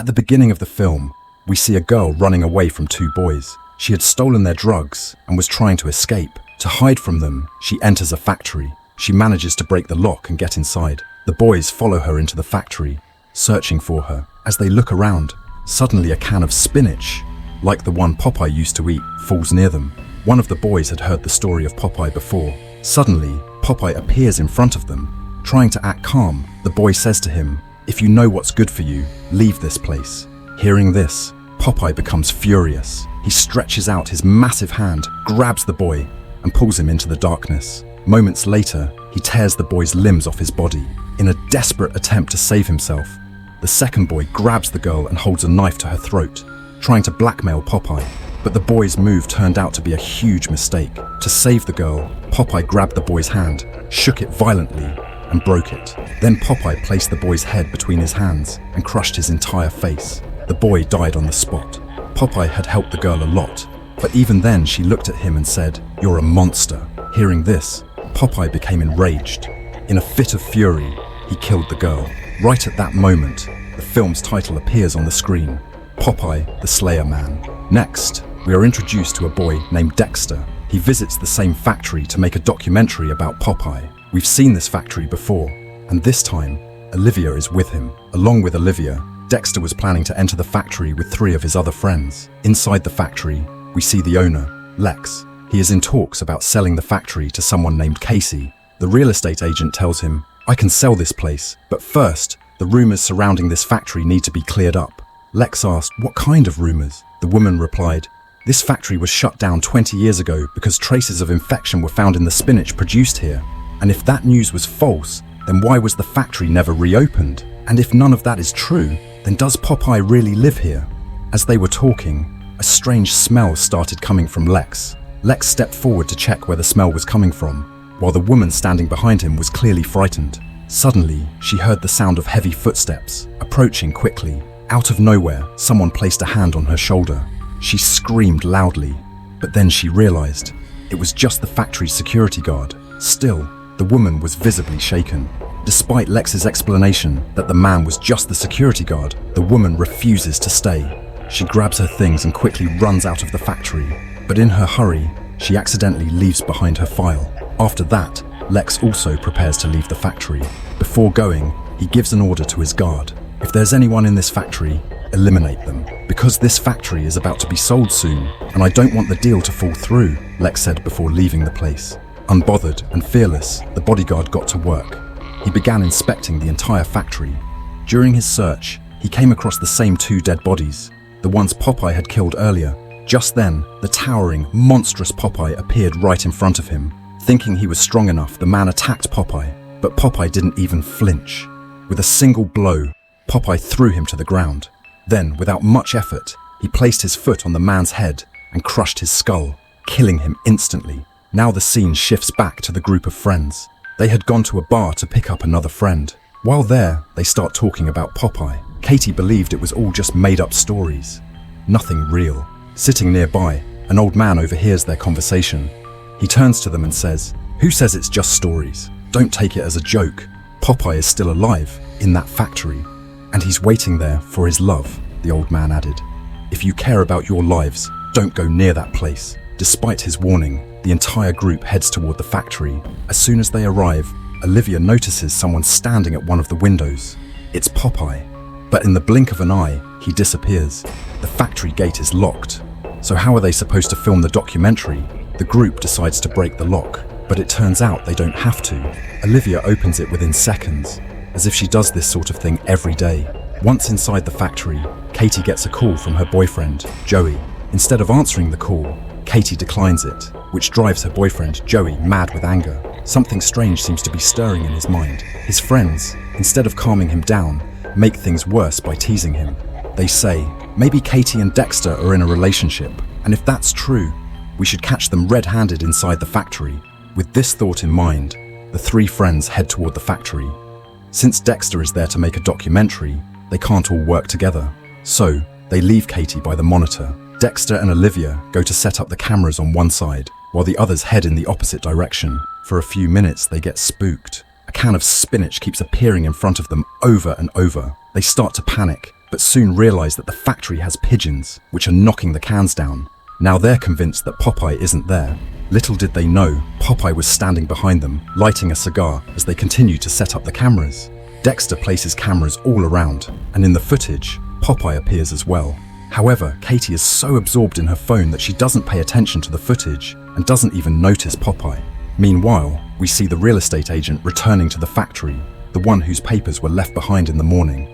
At the beginning of the film, we see a girl running away from two boys. She had stolen their drugs and was trying to escape. To hide from them, she enters a factory. She manages to break the lock and get inside. The boys follow her into the factory, searching for her. As they look around, suddenly a can of spinach, like the one Popeye used to eat, falls near them. One of the boys had heard the story of Popeye before. Suddenly, Popeye appears in front of them. Trying to act calm, the boy says to him, "If you know what's good for you, leave this place." Hearing this, Popeye becomes furious. He stretches out his massive hand, grabs the boy, and pulls him into the darkness. Moments later, he tears the boy's limbs off his body. In a desperate attempt to save himself, the second boy grabs the girl and holds a knife to her throat, trying to blackmail Popeye. But the boy's move turned out to be a huge mistake. To save the girl, Popeye grabbed the boy's hand, shook it violently, and broke it. Then Popeye placed the boy's head between his hands and crushed his entire face. The boy died on the spot. Popeye had helped the girl a lot, but even then she looked at him and said, "You're a monster." Hearing this, Popeye became enraged. In a fit of fury, he killed the girl. Right at that moment, the film's title appears on the screen, Popeye the Slayer Man. Next, we are introduced to a boy named Dexter. He visits the same factory to make a documentary about Popeye. We've seen this factory before, and this time, Olivia is with him. Along with Olivia, Dexter was planning to enter the factory with 3 of his other friends. Inside the factory, we see the owner, Lex. He is in talks about selling the factory to someone named Casey. The real estate agent tells him, "I can sell this place, but first, the rumors surrounding this factory need to be cleared up." Lex asked, "What kind of rumors?" The woman replied, "This factory was shut down 20 years ago because traces of infection were found in the spinach produced here. And if that news was false, then why was the factory never reopened? And if none of that is true, then does Popeye really live here?" As they were talking, a strange smell started coming from Lex. Lex stepped forward to check where the smell was coming from, while the woman standing behind him was clearly frightened. Suddenly, she heard the sound of heavy footsteps, approaching quickly. Out of nowhere, someone placed a hand on her shoulder. She screamed loudly, but then she realized it was just the factory's security guard. Still, the woman was visibly shaken. Despite Lex's explanation that the man was just the security guard, the woman refuses to stay. She grabs her things and quickly runs out of the factory. But in her hurry, she accidentally leaves behind her file. After that, Lex also prepares to leave the factory. Before going, he gives an order to his guard. "If there's anyone in this factory, eliminate them. Because this factory is about to be sold soon, and I don't want the deal to fall through," Lex said before leaving the place. Unbothered and fearless, the bodyguard got to work. He began inspecting the entire factory. During his search, he came across the same 2 dead bodies, the ones Popeye had killed earlier. Just then, the towering, monstrous Popeye appeared right in front of him. Thinking he was strong enough, the man attacked Popeye, but Popeye didn't even flinch. With a single blow, Popeye threw him to the ground. Then, without much effort, he placed his foot on the man's head and crushed his skull, killing him instantly. Now the scene shifts back to the group of friends. They had gone to a bar to pick up another friend. While there, they start talking about Popeye. Katie believed it was all just made-up stories. Nothing real. Sitting nearby, an old man overhears their conversation. He turns to them and says, "Who says it's just stories? Don't take it as a joke. Popeye is still alive, in that factory. And he's waiting there for his love," the old man added. "If you care about your lives, don't go near that place." Despite his warning, the entire group heads toward the factory. As soon as they arrive, Olivia notices someone standing at one of the windows. It's Popeye. But in the blink of an eye, he disappears. The factory gate is locked. So how are they supposed to film the documentary? The group decides to break the lock, but it turns out they don't have to. Olivia opens it within seconds, as if she does this sort of thing every day. Once inside the factory, Katie gets a call from her boyfriend, Joey. Instead of answering the call, Katie declines it, which drives her boyfriend, Joey, mad with anger. Something strange seems to be stirring in his mind. His friends, instead of calming him down, make things worse by teasing him. They say, maybe Katie and Dexter are in a relationship, and if that's true, we should catch them red-handed inside the factory. With this thought in mind, the 3 friends head toward the factory. Since Dexter is there to make a documentary, they can't all work together. So, they leave Katie by the monitor. Dexter and Olivia go to set up the cameras on one side, while the others head in the opposite direction. For a few minutes, they get spooked. A can of spinach keeps appearing in front of them over and over. They start to panic, but soon realize that the factory has pigeons, which are knocking the cans down. Now they're convinced that Popeye isn't there. Little did they know, Popeye was standing behind them, lighting a cigar as they continue to set up the cameras. Dexter places cameras all around, and in the footage, Popeye appears as well. However, Katie is so absorbed in her phone that she doesn't pay attention to the footage and doesn't even notice Popeye. Meanwhile, we see the real estate agent returning to the factory, the one whose papers were left behind in the morning.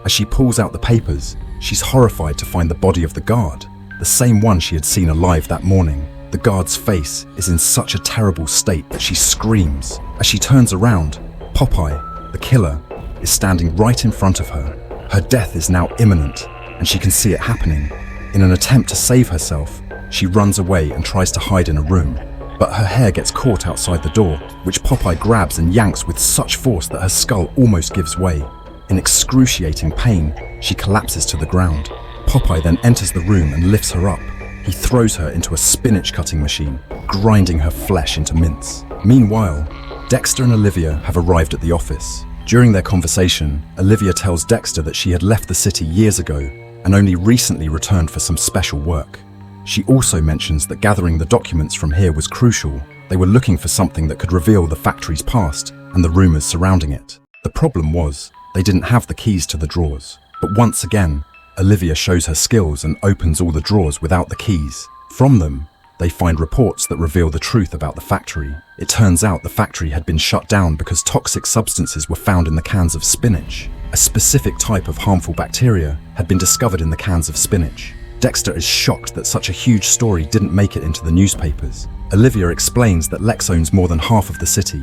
As she pulls out the papers, she's horrified to find the body of the guard, the same one she had seen alive that morning. The guard's face is in such a terrible state that she screams. As she turns around, Popeye, the killer, is standing right in front of her. Her death is now imminent, and she can see it happening. In an attempt to save herself, she runs away and tries to hide in a room. But her hair gets caught outside the door, which Popeye grabs and yanks with such force that her skull almost gives way. In excruciating pain, she collapses to the ground. Popeye then enters the room and lifts her up. He throws her into a spinach cutting machine, grinding her flesh into mince. Meanwhile, Dexter and Olivia have arrived at the office. During their conversation, Olivia tells Dexter that she had left the city years ago and only recently returned for some special work. She also mentions that gathering the documents from here was crucial. They were looking for something that could reveal the factory's past and the rumors surrounding it. The problem was, they didn't have the keys to the drawers. But once again, Olivia shows her skills and opens all the drawers without the keys. From them, they find reports that reveal the truth about the factory. It turns out the factory had been shut down because toxic substances were found in the cans of spinach. A specific type of harmful bacteria had been discovered in the cans of spinach. Dexter is shocked that such a huge story didn't make it into the newspapers. Olivia explains that Lex owns more than half of the city.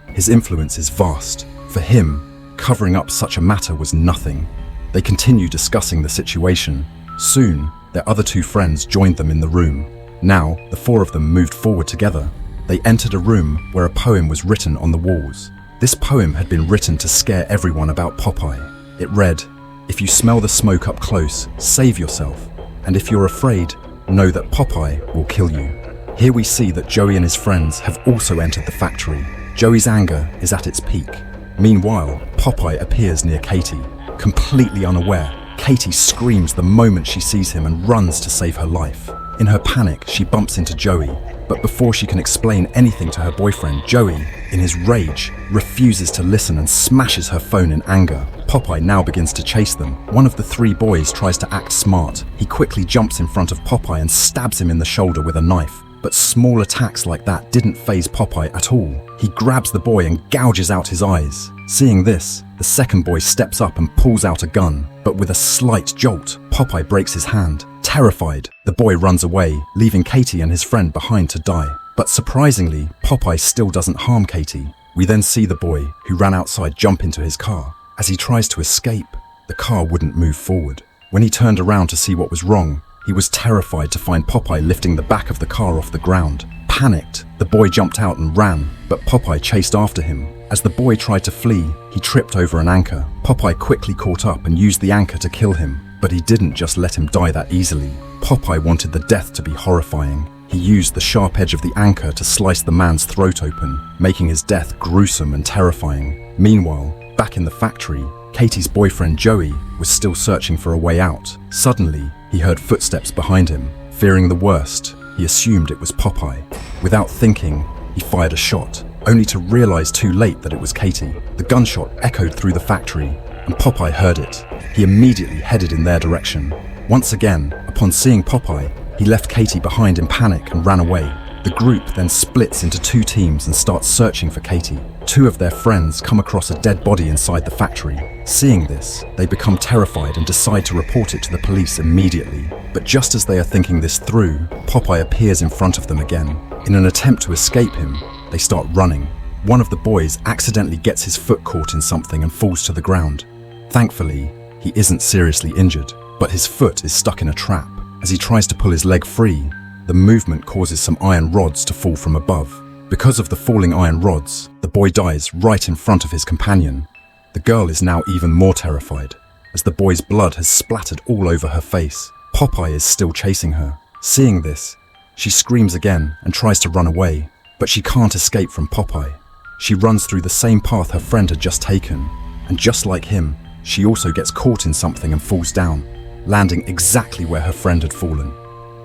His influence is vast. For him, covering up such a matter was nothing. They continue discussing the situation. Soon, their other two friends joined them in the room. Now, the four of them moved forward together. They entered a room where a poem was written on the walls. This poem had been written to scare everyone about Popeye. It read, "If you smell the smoke up close, save yourself. And if you're afraid, know that Popeye will kill you." Here we see that Joey and his friends have also entered the factory. Joey's anger is at its peak. Meanwhile, Popeye appears near Katie. Completely unaware, Katie screams the moment she sees him and runs to save her life. In her panic, she bumps into Joey, but before she can explain anything to her boyfriend, Joey, in his rage, refuses to listen and smashes her phone in anger. Popeye now begins to chase them. One of the three boys tries to act smart. He quickly jumps in front of Popeye and stabs him in the shoulder with a knife. But small attacks like that didn't faze Popeye at all. He grabs the boy and gouges out his eyes. Seeing this, the second boy steps up and pulls out a gun, but with a slight jolt, Popeye breaks his hand. Terrified, the boy runs away, leaving Katie and his friend behind to die. But surprisingly, Popeye still doesn't harm Katie. We then see the boy, who ran outside, jump into his car. As he tries to escape, the car wouldn't move forward. When he turned around to see what was wrong, he was terrified to find Popeye lifting the back of the car off the ground. Panicked, the boy jumped out and ran, but Popeye chased after him. As the boy tried to flee, he tripped over an anchor. Popeye quickly caught up and used the anchor to kill him, but he didn't just let him die that easily. Popeye wanted the death to be horrifying. He used the sharp edge of the anchor to slice the man's throat open, making his death gruesome and terrifying. Meanwhile, back in the factory, Katie's boyfriend Joey was still searching for a way out. Suddenly, he heard footsteps behind him. Fearing the worst, he assumed it was Popeye. Without thinking, he fired a shot, only to realize too late that it was Katie. The gunshot echoed through the factory, and Popeye heard it. He immediately headed in their direction. Once again, upon seeing Popeye, he left Katie behind in panic and ran away. The group then splits into two teams and starts searching for Katie. Two of their friends come across a dead body inside the factory. Seeing this, they become terrified and decide to report it to the police immediately. But just as they are thinking this through, Popeye appears in front of them again. In an attempt to escape him, they start running. One of the boys accidentally gets his foot caught in something and falls to the ground. Thankfully, he isn't seriously injured, but his foot is stuck in a trap. As he tries to pull his leg free, the movement causes some iron rods to fall from above. Because of the falling iron rods, the boy dies right in front of his companion. The girl is now even more terrified, as the boy's blood has splattered all over her face. Popeye is still chasing her. Seeing this, she screams again and tries to run away, but she can't escape from Popeye. She runs through the same path her friend had just taken, and just like him, she also gets caught in something and falls down, landing exactly where her friend had fallen.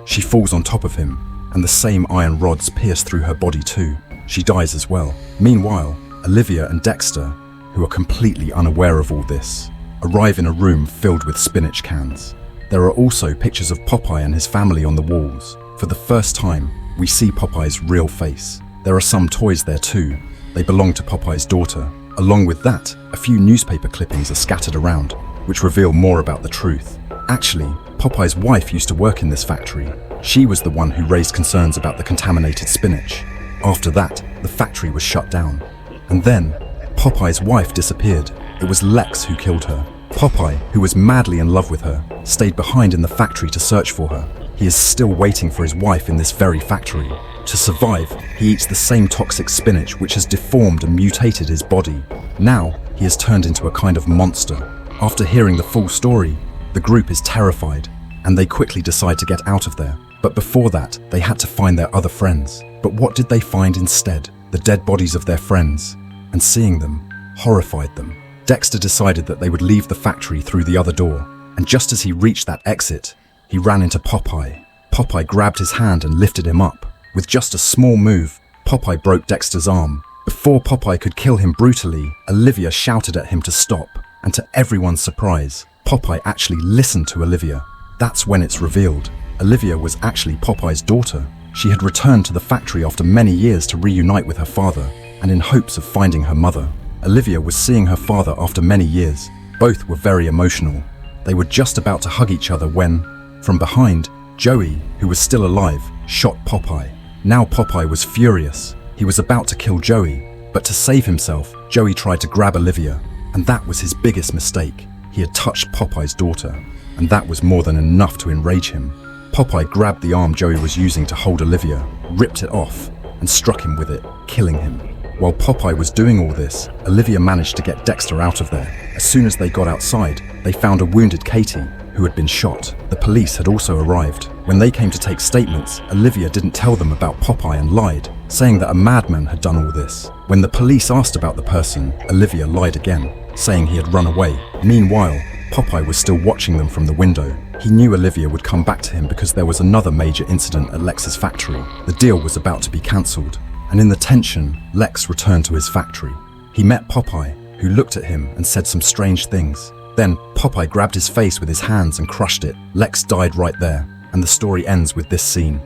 She falls on top of him, and the same iron rods pierce through her body too. She dies as well. Meanwhile, Olivia and Dexter, who are completely unaware of all this, arrive in a room filled with spinach cans. There are also pictures of Popeye and his family on the walls. For the first time, we see Popeye's real face. There are some toys there too. They belong to Popeye's daughter. Along with that, a few newspaper clippings are scattered around, which reveal more about the truth. Actually, Popeye's wife used to work in this factory. She was the one who raised concerns about the contaminated spinach. After that, the factory was shut down. And then, Popeye's wife disappeared. It was Lex who killed her. Popeye, who was madly in love with her, stayed behind in the factory to search for her. He is still waiting for his wife in this very factory. To survive, he eats the same toxic spinach which has deformed and mutated his body. Now, he has turned into a kind of monster. After hearing the full story, the group is terrified, and they quickly decide to get out of there. But before that, they had to find their other friends. But what did they find instead? The dead bodies of their friends. And seeing them horrified them. Dexter decided that they would leave the factory through the other door, and just as he reached that exit, he ran into Popeye. Popeye grabbed his hand and lifted him up. With just a small move, Popeye broke Dexter's arm. Before Popeye could kill him brutally, Olivia shouted at him to stop, and to everyone's surprise, Popeye actually listened to Olivia. That's when it's revealed. Olivia was actually Popeye's daughter. She had returned to the factory after many years to reunite with her father, and in hopes of finding her mother. Olivia was seeing her father after many years. Both were very emotional. They were just about to hug each other when, from behind, Joey, who was still alive, shot Popeye. Now Popeye was furious. He was about to kill Joey, but to save himself, Joey tried to grab Olivia, and that was his biggest mistake. He had touched Popeye's daughter, and that was more than enough to enrage him. Popeye grabbed the arm Joey was using to hold Olivia, ripped it off, and struck him with it, killing him. While Popeye was doing all this, Olivia managed to get Dexter out of there. As soon as they got outside, they found a wounded Katie, who had been shot. The police had also arrived. When they came to take statements, Olivia didn't tell them about Popeye and lied, saying that a madman had done all this. When the police asked about the person, Olivia lied again, saying he had run away. Meanwhile, Popeye was still watching them from the window. He knew Olivia would come back to him because there was another major incident at Lex's factory. The deal was about to be cancelled. And in the tension, Lex returned to his factory. He met Popeye, who looked at him and said some strange things. Then Popeye grabbed his face with his hands and crushed it. Lex died right there, and the story ends with this scene.